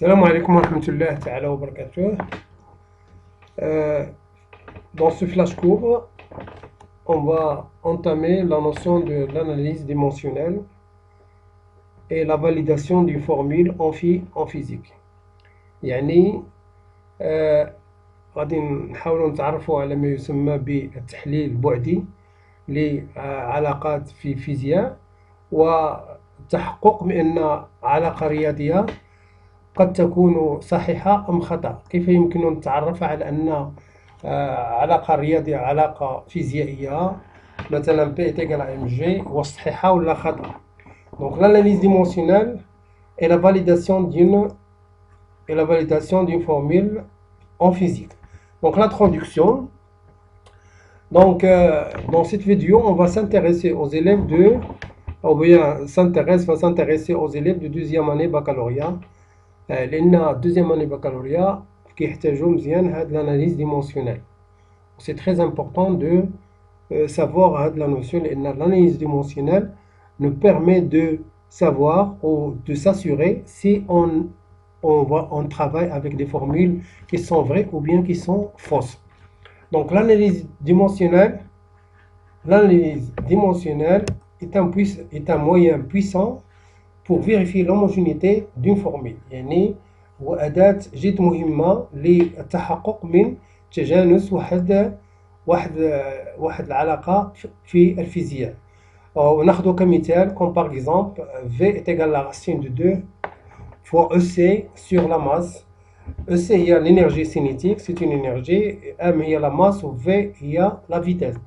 Salam alaikum wa rahmatullahi ta'ala wa barakatuh. Dans ce flash court, on va entamer la notion de l'analyse dimensionnelle et la validation d'une formule en physique. يعني غادي نحاولوا نتعرفوا على ما يسمى بالتحليل البعدي لعلاقات في الفيزياء والتحقق بأن علاقة رياضية قد تكون صحيحة أم خطأ. كيف يمكن نتعرف على أن علاقة رياضية علاقة فيزيائية مثلا P est égal à mg وصحيحة ولا خطأ. Donc l'analyse dimensionnelle et la validation d'une formule en physique. Donc l'introduction. Donc dans cette vidéo, on va s'intéresser aux élèves va s'intéresser aux élèves de deuxième année baccalauréat. لأن deuxième année baccalauréat كيحتاجوا مزيان هاد l'analyse dimensionnelle. C'est très important de savoir هاد la notion لأن l'analyse dimensionnelle nous permet de savoir ou de s'assurer si on travaille avec des formules qui sont vraies ou bien qui sont fausses. Donc l'analyse dimensionnelle est un moyen puissant pour vérifier l'homogénéité d'une formule. يعني هو أداة جد مهمة للتحقق من تجانس واحد العلاقة في الفيزياء. وناخذ كمثال comme par exemple V est égal à la racine de 2 fois EC sur la masse. EC هي l'énergie cinétique, c'est une énergie, M هي la masse و V هي la vitesse.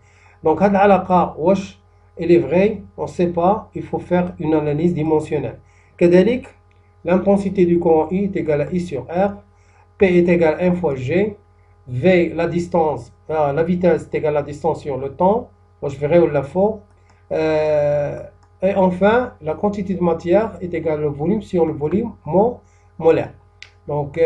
Donc هاد العلاقة واش elle est vraie, on ne sait pas, il faut faire une analyse dimensionnelle. كذلك l'intensité du courant I est égale à I sur R, P est égal à 1 fois G, V la distance, la vitesse est égale à la distance sur le temps, je verrai où la faux. Et enfin, la quantité de matière est égale au volume sur le volume molaire. Donc,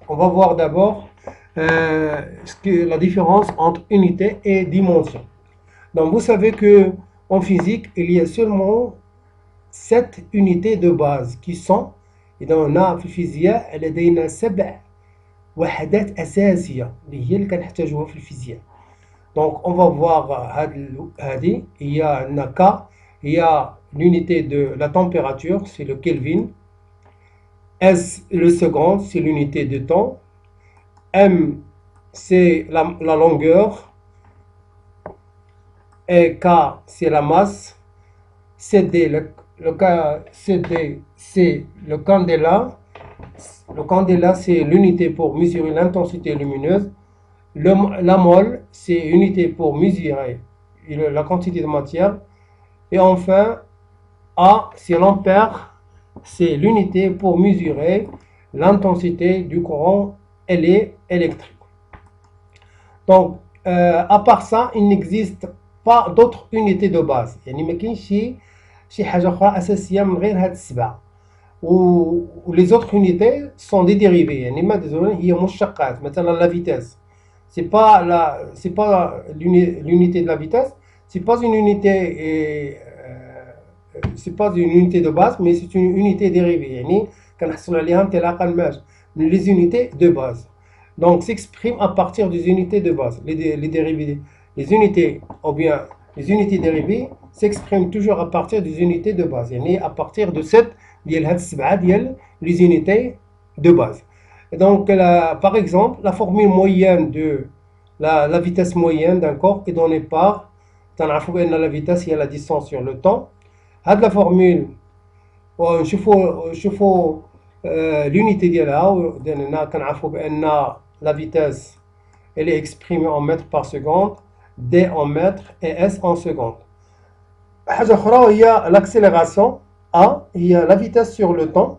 on va voir d'abord la différence entre unité et dimension. Donc, vous savez que en physique, il y a seulement 7 unités de base qui sont, إذا هنا في الفيزياء لدينا 7 وحدات أساسية اللي هي اللي كنحتاجوها في الفيزياء. Donc, on va voir هذه هي K هي l'unité de la température, c'est le Kelvin. S, le second, c'est l'unité de temps. M, c'est la longueur. Et K, c'est la masse. CD, CD, c'est le candela. Le candela, c'est l'unité pour mesurer l'intensité lumineuse. La mole, c'est l'unité pour mesurer la quantité de matière. Et enfin, A, c'est l'ampère, c'est l'unité pour mesurer l'intensité du courant électrique. Donc, à part ça, il n'existe pas d'autres unités de base. يعني ما كاينش شي حاجة أخرى أساسية من غير هاد السبعة. و les autres unités sont des dérivés. يعني ما هي مشتقات. مثلا la vitesse. C'est pas l'unité de la vitesse. C'est pas une unité c'est pas une unité de base, mais c'est une unité dérivée. يعني كنحصلوا عليها انطلاقا من les unités de base. Donc s'exprime à partir des unités de base. Les dérivés, les unités ou bien les unités dérivées s'expriment toujours à partir des unités de base. يعني à partir de cette ديال هاد السبعة ديال les unités de base. Et donc par exemple, la formule moyenne de la vitesse moyenne d'un corps est donnée par تنعرفوا بأن la vitesse هي la distance sur le temps. هاد la formule نشوفوا l'unité ديالها هنا كنعرفوا بأن la vitesse elle est exprimée en mètres par seconde, D en mètres et S en seconde. حاجة أخرى هي l'accélération A هي la vitesse sur le temps.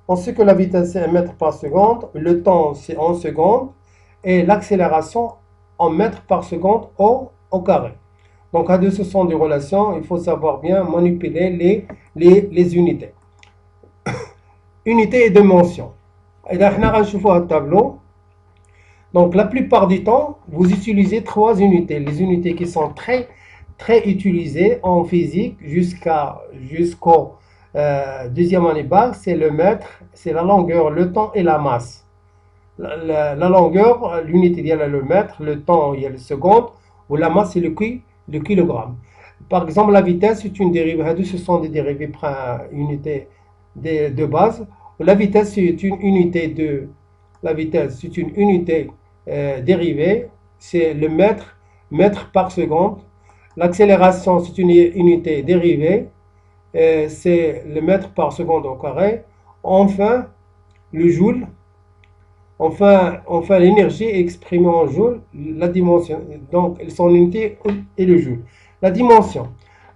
On sait que la vitesse c'est 1 mètre par seconde, le temps c'est en seconde et l'accélération en mètres par seconde au carré. Donc ce sont des relations, il faut savoir bien manipuler les unités. Unité et dimension. Et là, on va voir le tableau. Donc la plupart du temps, vous utilisez 3 unités. Les unités qui sont très utilisées en physique jusqu'au deuxième année bac, c'est le mètre, c'est la longueur, le temps et la masse. La longueur, l'unité il y a le mètre, le temps il y a le seconde, ou la masse c'est le kilogramme. Par exemple, la vitesse c'est une dérivée, ce sont des dérivées unité de base. La vitesse c'est une unité la vitesse c'est une unité dérivée, c'est le mètre par seconde. L'accélération c'est une unité dérivée, c'est le mètre par seconde au carré. Enfin, le joule. Enfin l'énergie est exprimée en joules, la dimension, donc son unité est le joule. La dimension.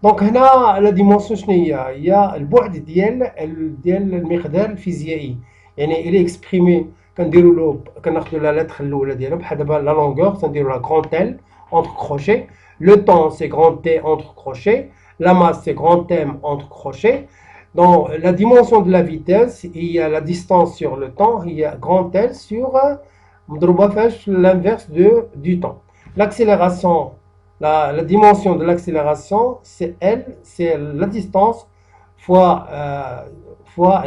Donc هنا la dimension شنو هي البعد ديال المقدار الفيزيائي. يعني il est exprimé كنديروا له كناخذوا لا لتر الاولى ديالو بحال دابا لا لونغور كنديروا لا grand L entre crochets, le temps c'est grand T entre crochets, la masse c'est grand M entre crochets. Dans la dimension de la vitesse, il y a la distance sur le temps, il y a grand L sur l'inverse du temps. L'accélération, la dimension de l'accélération, c'est L, c'est la distance fois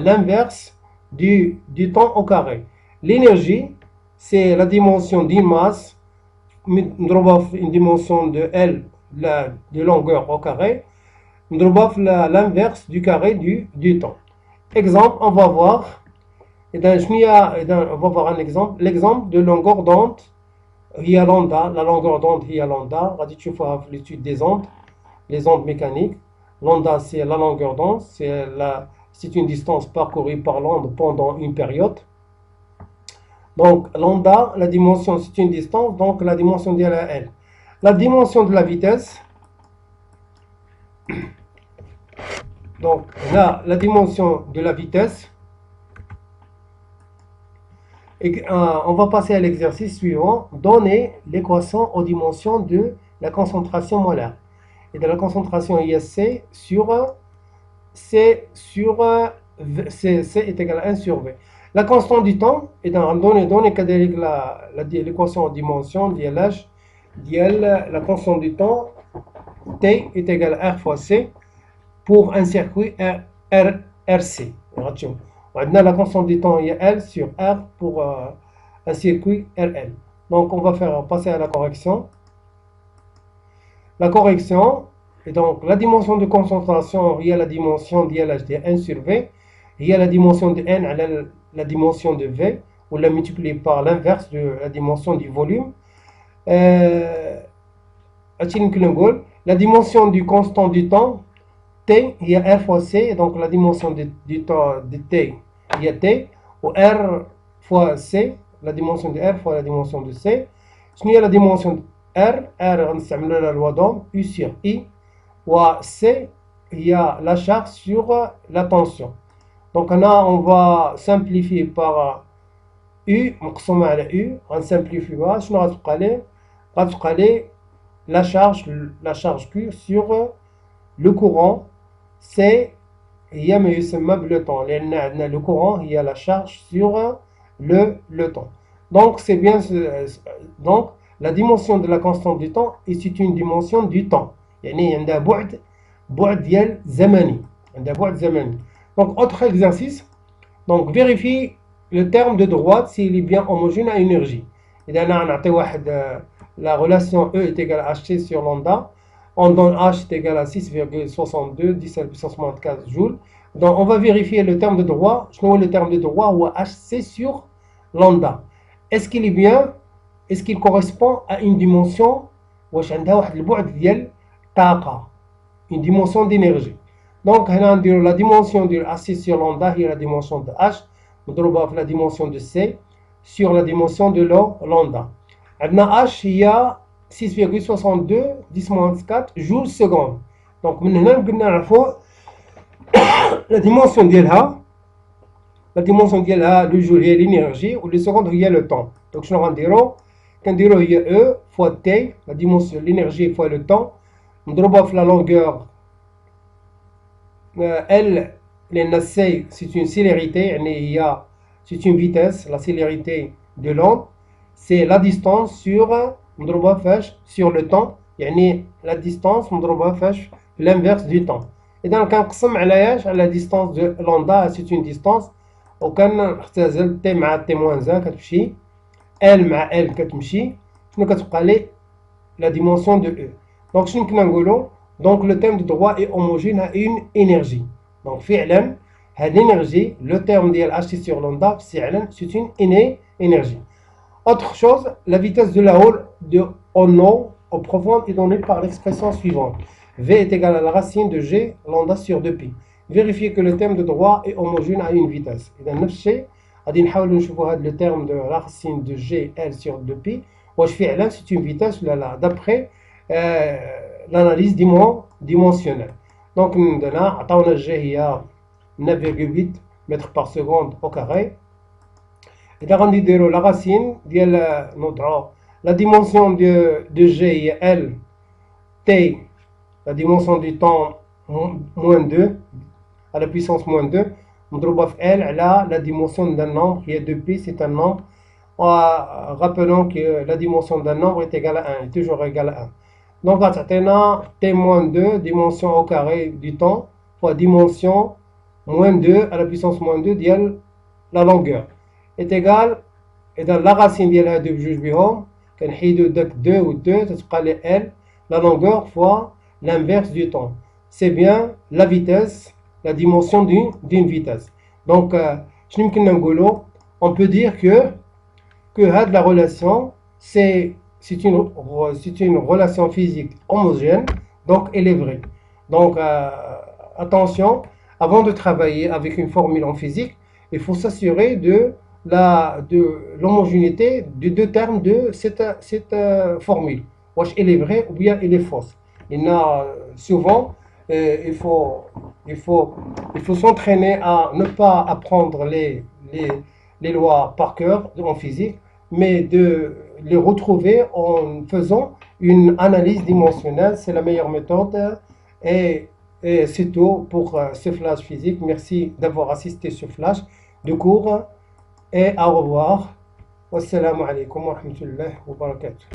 l'inverse du temps au carré. L'énergie, c'est la dimension d'une masse, une dimension de L, de longueur au carré, l'inverse du carré du temps. Exemple, on va voir un exemple. L'exemple de longueur d'onde, il y a lambda, la longueur d'onde, il y a lambda. On va dire l'étude des ondes, les ondes mécaniques. Lambda, c'est la longueur d'onde, c'est une distance parcourue par l'onde pendant une période. Donc, lambda, la dimension, c'est une distance, donc la dimension de la L. La dimension de la vitesse, donc là, la dimension de la vitesse, et, on va passer à l'exercice suivant. Donner l'équation aux dimensions de la concentration molaire. Et de la concentration ISC sur C est égal à 1 sur V. La constante du temps est donné l'équation aux dimensions la constante du temps T est égal à R fois C pour un circuit RC. On a la constante du temps L sur R pour un circuit RL. Donc on va passer à la correction. La correction, et donc la dimension de concentration, il y a la dimension d'ILH de 1 sur V, il y a la dimension de N à la dimension de V, on la multiplie par l'inverse de la dimension du volume. La dimension du constant du temps, T, il y a R fois C, donc la dimension du temps de T, il y a T, ou R fois C, la dimension de R fois la dimension de C. Il y a la dimension de R, on s'amène la loi d'Ohm, U sur I, ou C, il y a la charge sur la tension. Donc là, on va simplifier par U, مقسومة على U, on simplifie pas, شنو غتبقى لي la charge Q sur le courant C هي ما يسمى le temps. لأن عندنا le courant هي la charge sur le temps. Donc c'est bien donc la dimension de la constante du temps c'est une dimension du temps. يعني عندها بعد ديال زمني. عندها بعد زمني. Donc autre exercice. Donc vérifie le terme de droite s'il est bien homogène à énergie. إذا أنا نعطي واحد la relation E est égale à HC sur lambda. On donne H est égal à 6,62 10 à la puissance moins 15 joules. Donc on va vérifier le terme de droit. Je vois le terme de droit ou HC sur lambda. Est-ce qu'il est bien? Est-ce qu'il correspond à une dimension واش عندها واحد البعد ديال طاقة, une dimension d'énergie. Donc هنا نديرو la dimension de HC sur lambda هي la dimension de H مضروبة في la dimension de C sur la dimension de lambda. عندنا H هي 6,62 10-4 joules seconde. Donc من هنا قلنا نعرفوا la dimension ديالها le joule هي l'énergie ou le seconde هي le temps. Donc شنو غنديرو كنديرو هي E fois T, la dimension l'énergie fois le temps مضروبة في la longueur L لأن C c'est une célérité يعني هي c'est une vitesse, la célérité de l'onde c'est la distance sur مضروبة فاش sur le temps يعني la distance مضروبة فاش l'inverse du temps. إذا كنقسم على اش؟ على ديستانس دو لوندا، سي اون ديستانس، وكنختزل تي مع تي موان زان كتمشي، ال مع ال كتمشي، شنو كتبقى لي؟ لا ديمونسيون دو او. دونك شنو كنا نقولوا؟ دونك لو تيرم دو دروا اي هوموجين ا اون انرجي. دونك فعلا هاد الانرجي لو تيرم ديال اش تي سور لوندا فعلا سي اون انرجي. Autre chose, la vitesse de la hole de Ono au profond est donnée par l'expression suivante. V est égal à la racine de G lambda sur 2pi. Vérifiez que le terme de droit est homogène à une vitesse. إذا نفس الشيء غادي نحاولوا نشوفوا هذا le terme de la racine de G L sur 2pi واش فعلا c'est une vitesse ولا لا d'après l'analyse dimensionnelle. Donc عندنا عطاونا G هي 9,8 mètres par seconde au carré. إذا غادي نديرو لا راسين ديال نوضعو لا ديمونسيون دو جي هي ال تي لا ديمونسيون دو طون موان 2 على بويسونس موان 2 مضروبة في ال على لا ديمونسيون دان نومبر هي 2 بي سي ان نومبر. Rappelons que la dimension d'un nombre est égale à 1, est toujours égale à 1. Donc غتعطينا t moins 2 dimension au carré du temps fois dimension moins 2 à la puissance moins 2 ديال la longueur est égal. إذا لا racine ديال هادو بجوج بهم كنحيدو داك 2 و 2 تتبقى لي L la longueur fois l'inverse du temps. C'est bien la vitesse, la dimension d'une vitesse. Donc شنو يمكننا نقولو؟ On peut dire que la relation c'est une relation physique homogène, donc elle est vraie. Donc attention, avant de travailler avec une formule en physique, il faut s'assurer de l'homogénéité des deux termes de cette formule. Elle est vraie ou bien elle est fausse. Il y a souvent, il faut s'entraîner à ne pas apprendre les lois par cœur en physique, mais de les retrouver en faisant une analyse dimensionnelle. C'est la meilleure méthode. Et c'est tout pour ce flash physique. Merci d'avoir assisté à ce flash de cours et au revoir. Wassalamu alaikum wa rahmatullahi wa barakatuh.